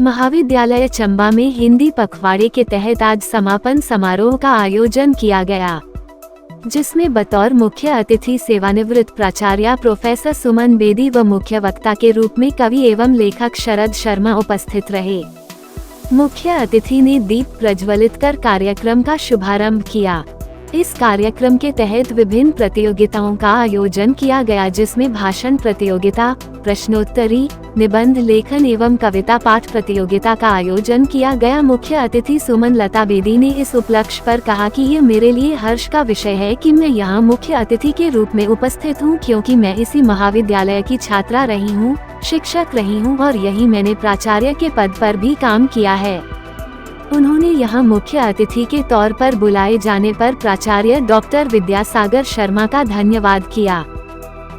महाविद्यालय चंबा में हिंदी पखवाड़े के तहत आज समापन समारोह का आयोजन किया गया, जिसमें बतौर मुख्य अतिथि सेवानिवृत्त प्राचार्य प्रोफेसर सुमन बेदी व मुख्य वक्ता के रूप में कवि एवं लेखक शरद शर्मा उपस्थित रहे। मुख्य अतिथि ने दीप प्रज्वलित कर कार्यक्रम का शुभारंभ किया। इस कार्यक्रम के तहत विभिन्न प्रतियोगिताओं का आयोजन किया गया, जिसमें भाषण प्रतियोगिता, प्रश्नोत्तरी, निबंध लेखन एवं कविता पाठ प्रतियोगिता का आयोजन किया गया। मुख्य अतिथि सुमन लता बेदी ने इस उपलक्ष्य पर कहा कि ये मेरे लिए हर्ष का विषय है कि मैं यहाँ मुख्य अतिथि के रूप में उपस्थित हूँ, क्योंकि मैं इसी महाविद्यालय की छात्रा रही हूँ, शिक्षक रही हूँ और यही मैंने प्राचार्य के पद पर भी काम किया है। उन्होंने यहाँ मुख्य अतिथि के तौर पर बुलाए जाने पर प्राचार्य डॉक्टर विद्यासागर शर्मा का धन्यवाद किया।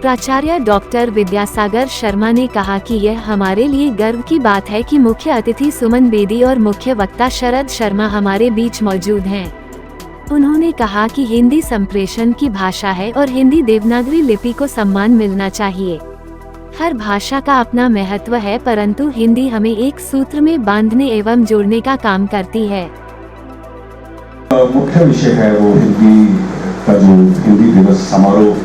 प्राचार्य डॉक्टर विद्यासागर शर्मा ने कहा कि यह हमारे लिए गर्व की बात है कि मुख्य अतिथि सुमन बेदी और मुख्य वक्ता शरद शर्मा हमारे बीच मौजूद हैं। उन्होंने कहा कि हिंदी संप्रेषण की भाषा है और हिंदी देवनागरी लिपि को सम्मान मिलना चाहिए। हर भाषा का अपना महत्व है, परंतु हिंदी हमें एक सूत्र में बांधने एवं जोड़ने का काम करती है। मुख्य विषय है वो हिंदी का जो हिंदी दिवस समारोह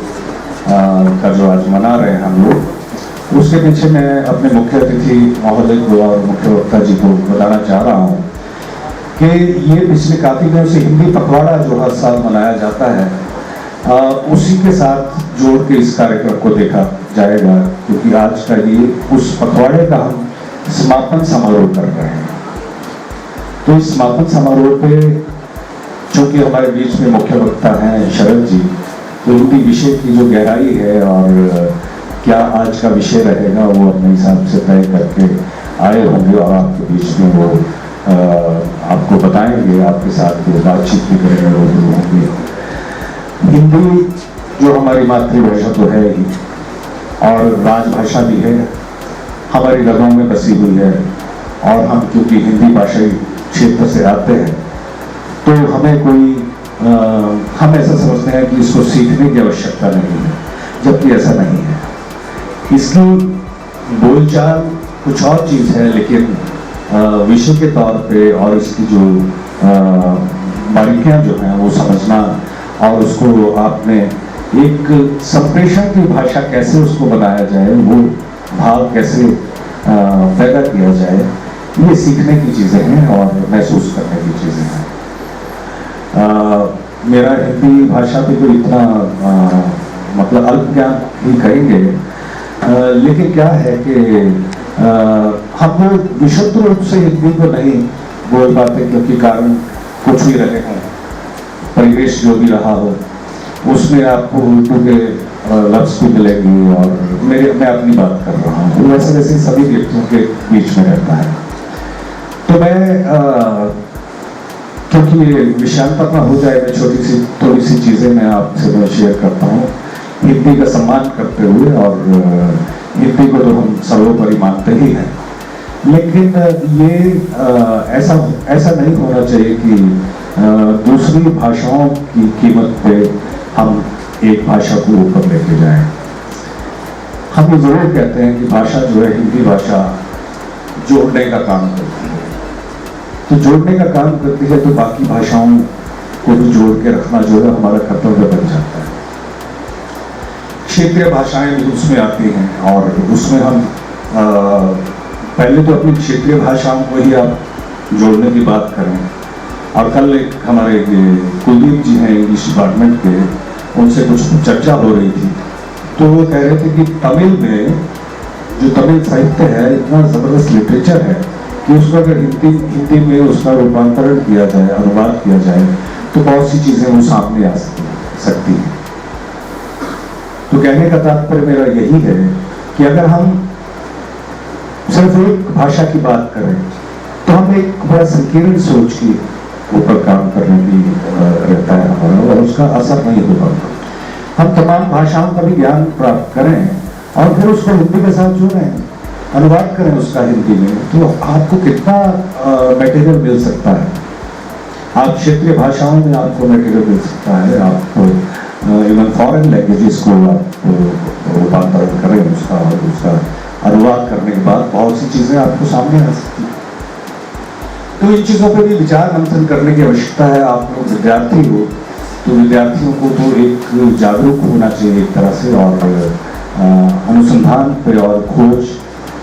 का जो आज मना रहे हैं हम लोग, उसके पीछे मैं अपने मुख्य अतिथि महोदय को और मुख्य वक्ता जी को बताना चाह रहा हूँ कि ये पिछले काफी दिनों से हिंदी पखवाड़ा जो हर साल मनाया जाता है, उसी के साथ जोड़ के इस कार्यक्रम को देखा जाएगा, क्योंकि आज का ये उस पखवाड़े का हम समापन समारोह कर रहे हैं। तो इस समापन समारोह पे चूंकि हमारे बीच में मुख्य वक्ता हैं शरद जी, तो उनकी विषय की जो गहराई है और क्या आज का विषय रहेगा वो अपने हिसाब से तय करके आए होंगे और आपके बीच में वो आपको बताएंगे, आपके साथ बातचीत भी करेंगे, रूबरू होंगे। हिंदी जो हमारी मातृभाषा तो है ही और राजभाषा भी है, हमारी रगों में बसी हुई है, और हम क्योंकि हिंदी भाषाई क्षेत्र से आते हैं तो हमें कोई हम ऐसा समझते हैं कि इसको सीखने की आवश्यकता नहीं है, जबकि ऐसा नहीं है। इसकी बोलचाल कुछ और चीज़ है, लेकिन विषय के तौर पे और इसकी जो बारीकियां जो हैं वो समझना और उसको आपने एक संप्रेषण की भाषा कैसे उसको बनाया जाए, वो भाव कैसे पैदा किया जाए, ये सीखने की चीज़ें हैं और महसूस करने की चीज़ें हैं। मेरा हिंदी भाषा पे तो इतना मतलब अल्प ज्ञान ही कहेंगे, लेकिन क्या है कि हम लोग विशुद्ध रूप से हिंदी को नहीं बोल पाते, क्योंकि कारण कुछ भी रहे हैं, परिवेश जो भी रहा हो उसमें आपको उर्दू के लफ्ज़ भी मिलेंगे, और मैं अपनी बात कर रहा हूँ, वैसे वैसे सभी व्यक्तियों के बीच में रहता है। तो मैं क्योंकि ये विषयांतर ना हो जाए, मैं थोड़ी सी चीज़ें मैं आपसे मैं शेयर करता हूँ हिंदी का सम्मान करते हुए, और हिंदी को तो हम सर्वोपरि मानते ही हैं, लेकिन ये ऐसा नहीं होना चाहिए कि दूसरी भाषाओं की कीमत पे हम एक भाषा को ऊपर लेके जाएं। हम ये जरूर कहते हैं कि भाषा जो है, हिंदी भाषा जोड़ने का काम करती है, तो जोड़ने का काम करती है तो बाकी भाषाओं को भी जोड़ के रखना जो है हमारा कर्तव्य बन जाता है। क्षेत्रीय भाषाएं भी उसमें आती हैं, और उसमें हम पहले तो अपनी क्षेत्रीय भाषाओं को ही आप जोड़ने की बात करें। और कल एक हमारे कुलदीप जी हैं इंग्लिश डिपार्टमेंट के, उनसे कुछ चर्चा हो रही थी, तो वो कह रहे थे कि तमिल में जो तमिल साहित्य है इतना ज़बरदस्त लिटरेचर है कि उसको अगर हिंदी में उसका रूपांतरण किया जाए, अनुवाद किया जाए, तो बहुत सी चीज़ें वो सामने आ सकती हैं। तो कहने का तात्पर्य मेरा यही है कि अगर हम सिर्फ एक भाषा की बात करें तो हम एक बड़ा संकीर्ण सोच की ऊपर काम करने की रहता है हमारा, और उसका असर नहीं हो पाता। हम तमाम भाषाओं का भी ज्ञान प्राप्त करें और फिर उसको हिंदी के साथ जोड़ें, अनुवाद करें उसका हिंदी में, तो आपको कितना मटेरियल मिल सकता है। आप क्षेत्रीय भाषाओं में आपको मटेरियल मिल सकता है, आपको इवन फॉरेन लैंग्वेजेस को आप रूपांतरण करें उसका, और उसका अनुवाद करने के बाद बहुत सी चीज़ें आपको सामने आ सकती हैं। तो इन चीज़ों पर भी विचार मंथन करने की आवश्यकता है। आप लोग विद्यार्थी हो तो विद्यार्थियों को तो एक जागरूक होना चाहिए एक तरह से, और अनुसंधान पे और खोज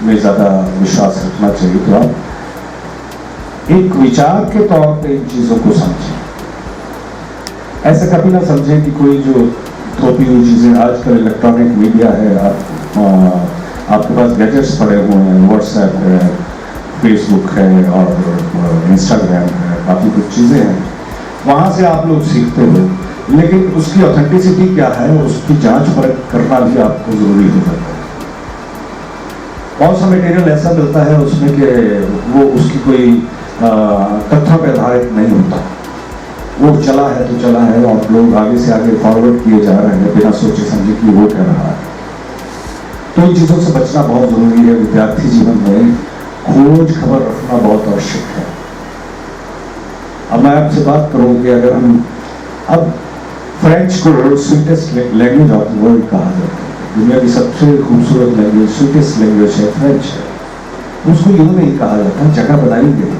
में ज़्यादा विश्वास रखना चाहिए। तो आप एक विचार के तौर पे इन चीज़ों को समझें, ऐसा कभी ना समझें कि कोई जो थोपी हुई चीज़ें, आजकल इलेक्ट्रॉनिक मीडिया है, आपके पास गैजेट्स पड़े हुए हैं, व्हाट्सएप है, फेसबुक है और इंस्टाग्राम है, काफ़ी कुछ चीज़ें हैं, वहाँ से आप लोग सीखते हो, लेकिन उसकी ऑथेंटिसिटी क्या है उसकी जांच परख करना भी आपको ज़रूरी हो जाता है। बहुत सा मटेरियल ऐसा मिलता है उसमें कि वो उसकी कोई तथ्यों पर आधारित नहीं होता, वो चला है तो चला है और लोग आगे से आगे फॉरवर्ड किए जा रहे हैं बिना सोचे समझे कि वो कह रहा है। तो इन चीज़ों से बचना बहुत ज़रूरी है। विद्यार्थी जीवन में खोज खबर रखना बहुत आवश्यक है। अब मैं आपसे बात करूं कि अगर हम अब फ्रेंच को sweetest language of the world कहा जाता है, दुनिया की सबसे खूबसूरत लैंग्वेज, स्वीटेस्ट लैंग्वेज है फ्रेंच है, उसको यूं नहीं कहा जाता, जगह बनाई गई।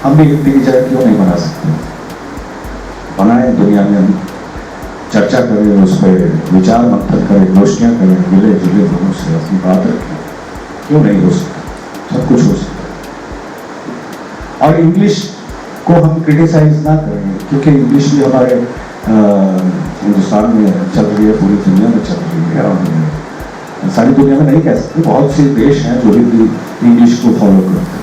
हम भी हिंदी की जगह क्यों नहीं बना सकते? बनाए, दुनिया में हम चर्चा करें, उस पर विचार मंथन करें, गोष्ठियाँ करें, मिले जुले लोगों से अपनी बात रखें, क्यों नहीं हो सकता? सब कुछ हो सकता है। और इंग्लिश को हम क्रिटिसाइज ना करें, क्योंकि इंग्लिश भी हमारे हिंदुस्तान में चल रही है, पूरी दुनिया में चल रही है, और सारी दुनिया में नहीं कह सकते, बहुत से देश हैं जो भी इंग्लिश को फॉलो करते हैं।